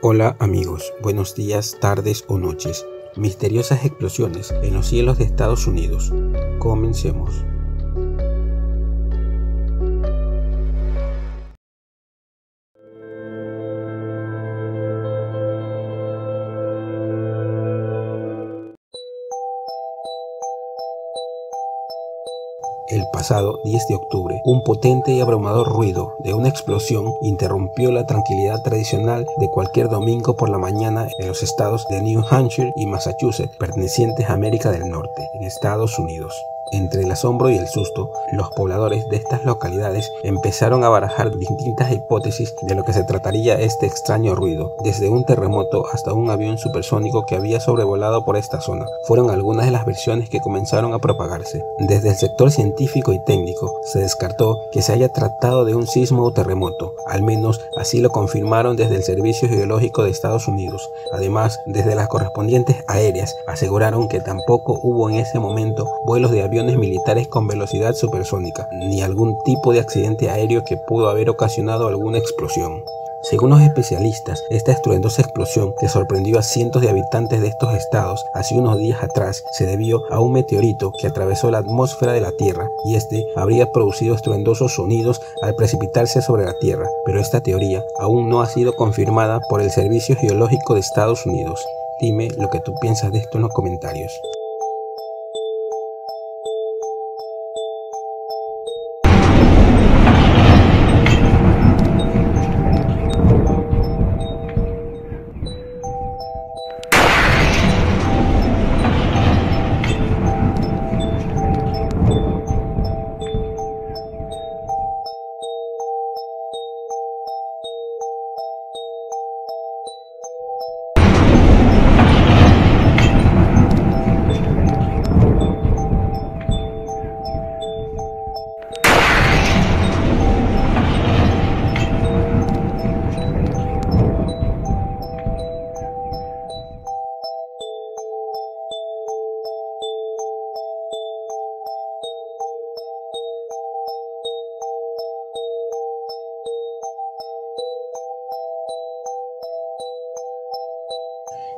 Hola amigos, buenos días, tardes o noches. Misteriosas explosiones en los cielos de Estados Unidos. Comencemos. El pasado 10 de octubre, un potente y abrumador ruido de una explosión interrumpió la tranquilidad tradicional de cualquier domingo por la mañana en los estados de New Hampshire y Massachusetts, pertenecientes a América del Norte, en Estados Unidos. Entre el asombro y el susto, los pobladores de estas localidades empezaron a barajar distintas hipótesis de lo que se trataría este extraño ruido. Desde un terremoto hasta un avión supersónico que había sobrevolado por esta zona, fueron algunas de las versiones que comenzaron a propagarse. Desde el sector científico y técnico, se descartó que se haya tratado de un sismo o terremoto, al menos así lo confirmaron desde el Servicio Geológico de Estados Unidos. Además, desde las correspondientes aéreas, aseguraron que tampoco hubo en ese momento vuelos de aviones militares con velocidad supersónica, ni algún tipo de accidente aéreo que pudo haber ocasionado alguna explosión. Según los especialistas, esta estruendosa explosión que sorprendió a cientos de habitantes de estos estados hace unos días atrás se debió a un meteorito que atravesó la atmósfera de la Tierra y este habría producido estruendosos sonidos al precipitarse sobre la Tierra, pero esta teoría aún no ha sido confirmada por el Servicio Geológico de Estados Unidos. Dime lo que tú piensas de esto en los comentarios.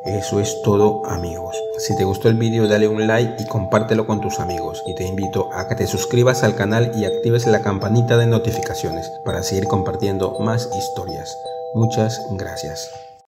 Eso es todo amigos. Si te gustó el vídeo dale un like y compártelo con tus amigos. Y te invito a que te suscribas al canal y actives la campanita de notificaciones para seguir compartiendo más historias. Muchas gracias.